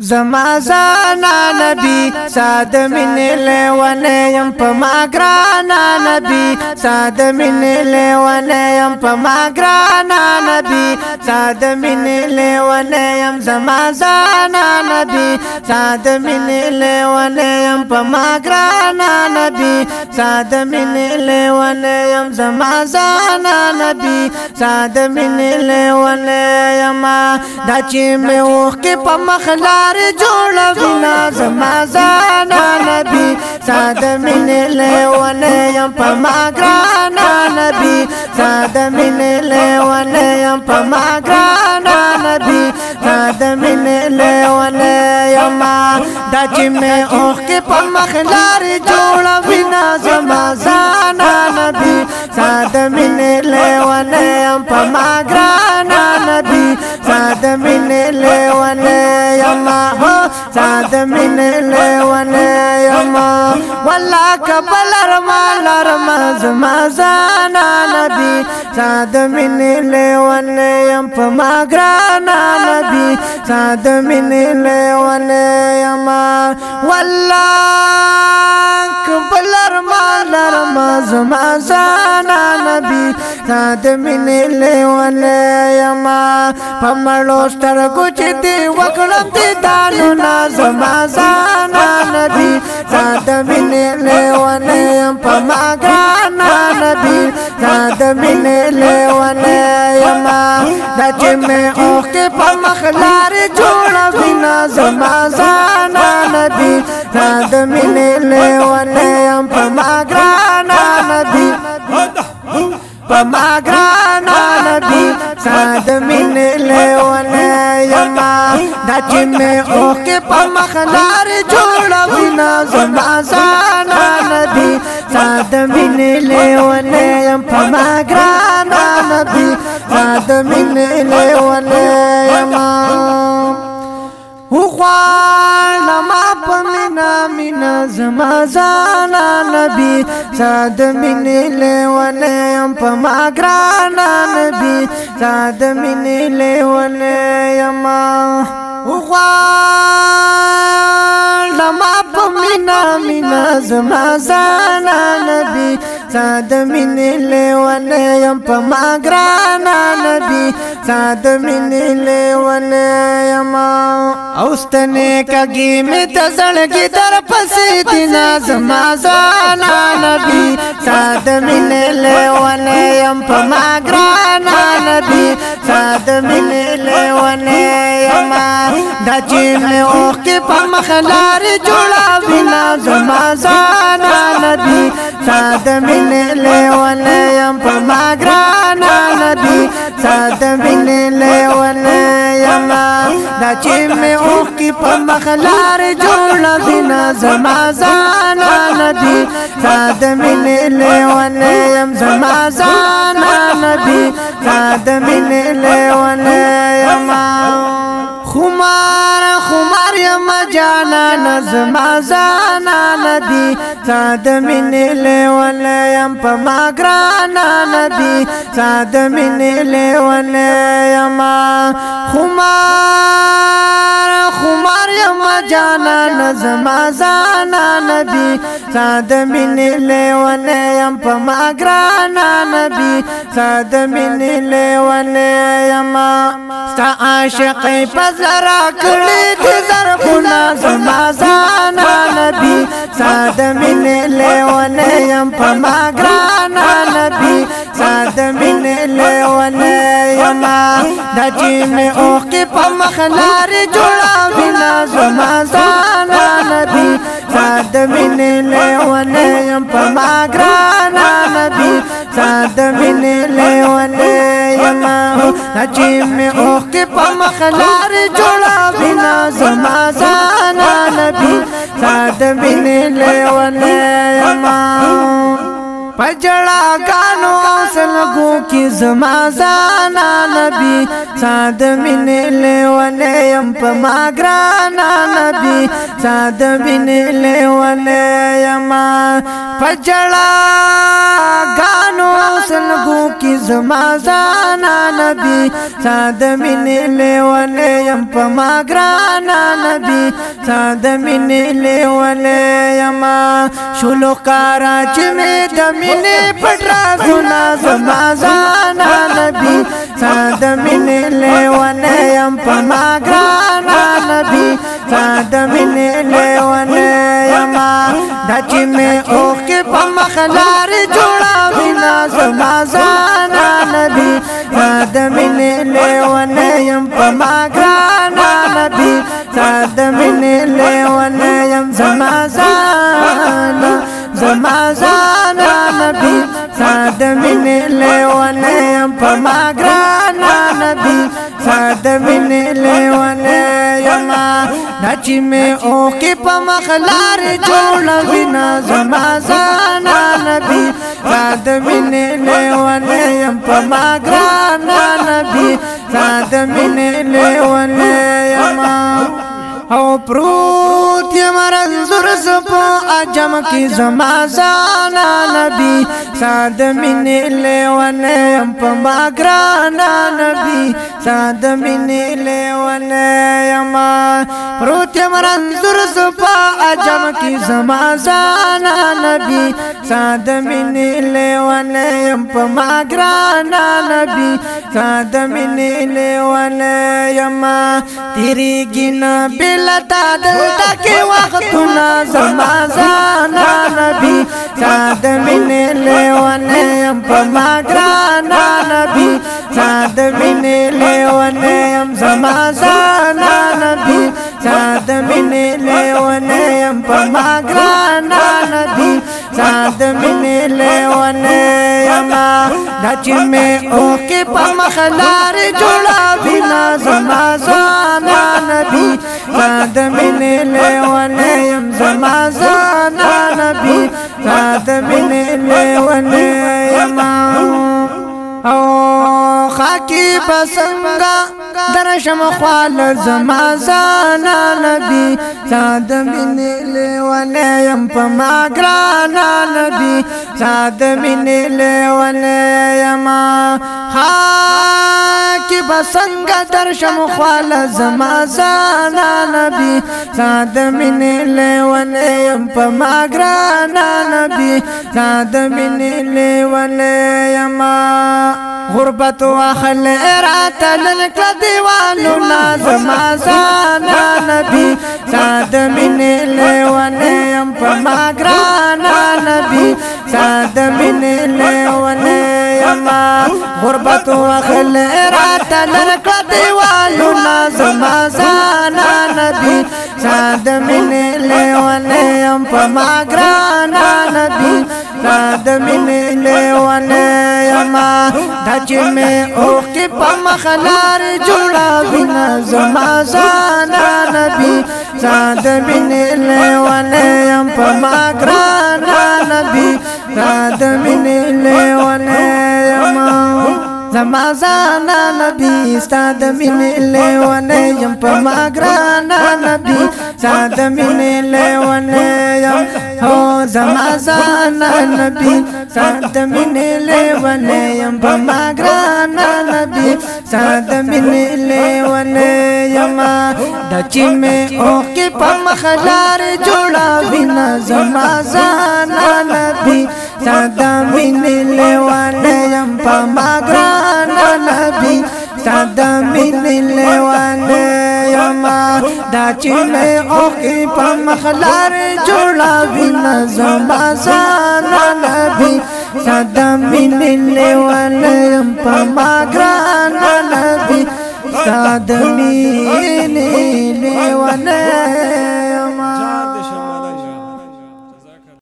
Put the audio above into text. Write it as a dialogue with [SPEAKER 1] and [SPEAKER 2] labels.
[SPEAKER 1] زما زانا نبی ساد من لیوانے یم پا ماگرانا نبی ساد من لیوانے یم پا ماگرانا نبی ساد من لیوانے یم زما زانا نبی ساد من لیوانے یم پا ماگرانا نبی ساد من لیوانے یم زما زانا نبی ساد من لیوانے یم دا چی میں اوخ کی پا مخلا جوڑا بنا زما زانا نبی ساد من لیوانے یم پا ماگرانا نبی ساد من لیوانے یم پا ماگرانا نبی ساد من لیوانے یم دا چی میں اوخ کی پا مخلار جوڑا بنا زما زانا نبی ساد من لیوانے یم پا ماگرانا نبی ساد من لیوانے یم ساد من لیوانے یم واللہ کبل ارما زما زانا نبی ساد من لیوانے یم پا ماگرانا نبی ساد من لیوانے یم واللہ کبل ارما زما زانا نبی ساد من لیوانے یم پا مڑو سترگو چی دی وکڑم دی دانو نا زما زانا نبی ساد من لیوانے یم پا ماگرانا نبی ساد من لیوانے یم دا چی میں اوخ کے پا مخلار جوڑا بنا زما زانا نبی ساد من لیوانے یم پا ماگرانا نبی پا ماگرانا نبی ساد من لیوانے یم دا چی میں اوخ کے پا مخلار جوڑا بنا زما زانا نبی ساد من لیوانے یم پا ماگرانا نبی ساد من لیوانے یم غوالما پا منا زما زانا نبی ساد من لیوانے یم پا ماگرانا نبی ساد من لیوانے یم غوالما پا منا زما زانا نبی ساد من لیوانے یم پا ماگرانا نبی ساد من لیوانے یم اوستنے کگی میں تزڑگی در پسی دینا زما زانا نبی ساد من لیوانے یم پا ماگرانا نبی ساد من لیوانے یم دا چی میں اوخ کی پا مخلار جوڑا بنا زما زانا نبی ساد من لیوانے یم پا ماگرانا نبی ساد من لیوانے یم دا چی میں اوخ کی پا مخلار جوڑا بنا زما زانا نبی ساد من لیوانے یم زما زانا نبی ساد من لیوانے یم خمار یم جانا زما زانا نبی ساد من لیوانے یم پا ماگرانا نبی ساد من لیوانے یم خمار یم جانا زما زانا نبی ساد من لیوانے یم پا ماگرانا نبی ساد من لیوانے یم ستا عاشقی پا زرا کڑی دی زربونا زما زانا نبی ساد من لیوانے یم پا ماگرانا نبی ساد من لیوانے یم دا چی میں اوخ کی پا مخلار جوڑا بنا زما زانا نبی ساد من لیوانے یم پا ماگرانا نبی ساد من لیوانے یم دا چی میں اوخ کی پا مخلار جوڑا بنا زما زانا نبی ساد من لیوانے یم پجڑا گانو سلګو کې زما زانا نبی ساده مینې لیونه يم په ما ګرانا نبی ساده مینې لیونه يم پجړا غانو سلګو کې زما زانا نبی ساده مینې لیونه يم په ما ګرانا نبی ساده مینې لیونه يم شلو کارا چې مې د مینې پټرا ګنا زما زانا نبی ساده مینې لیونه يم په ما ګرانا نبی ساده مینې لیونه يم دا چې مې اوکه په مخلار جوړا بنا زما زانا نبی ساده مینې لیونه يم په ما ګرانا نبی ساده مینې لیونه يم زما زانا نبی ساده مینې لیونه يم په ما ګرانا نبی ساده مینې لیونه يم دا چې مې اوکه په مخلار جوړا بنا زما زانا نبی ساده مینې لیونه يم په ما ګرانا نبی ساده مینې لیونه يم او پروت یم رنځور زپو عجم کی زما زانا نبی ساده مینې لیونه یم په ما ګرانا نبی ساده مینې لیونه یم پروت یم رنځور زپو عجم کی زما زانا نبی ساده مینې لیونه یم په ما ګرانا نبی ساده مینې لیونه یم تیریږي نه لتا دلتا کې وختونه زما زانا نبی ساده مینې لیونه يم په ما ګرانا نبی ساده مینې لیونه يم زما زانا نبی ساده مینې لیونه يم په ما ګرانا نبی ساده مینې لیونه يم دا چې مې اوکه په مخلار جوړا بنا زما زانا نبی ساده مینې لیونه يم زما زانا نبی ساده مینې لیونه يم او خاکی بسنگا درشم خوال زما زانا نبی ساده مینې لیونه يم په ما ګرانا نبی ساده مینې لیونه يم خاکی بسنگا درشم خوال زما زانا نبی ساده مینې لیونه يم په ما ګرانا نبی ساده مینې لیونه يم غربت واخل رات لنکلا دیوانو زما زانا نبی ساده مینې لیونه يم په ما ګرانا نبی ساده مینې لیونه يم غربت واخل رات لنکلا دیوانو زما زانا نبی ساده مینې لیونه يم په ما ګرانا نبی ساده مینې لیونه يم دا چې مې اوکه په مخلار جوړا بنا زما زانا نبی ساده مینې لیونه يم په ما ګرانا نبی ساده مینې لیونه يم زما زانا نبی ساده مینې لیونه يم په ما ګرانا نبی ساده مینې لیونه يم هو زما زانا نبی ساده مینې لیونه يم په ما ګرانا نبی ساده مینې لیونه يم دا چې مې اوکه په مخلار جوړا بنا زما زانا نبی ساده مینې لیونه يم په ما ګرانا نبی ساده مینې لیونه يم دا چې مې اوکه په مخلار جوړا بنا زما زانا نبی ساده مینې لیونه يم په ما ګرانا نبی ساده مینې لیونه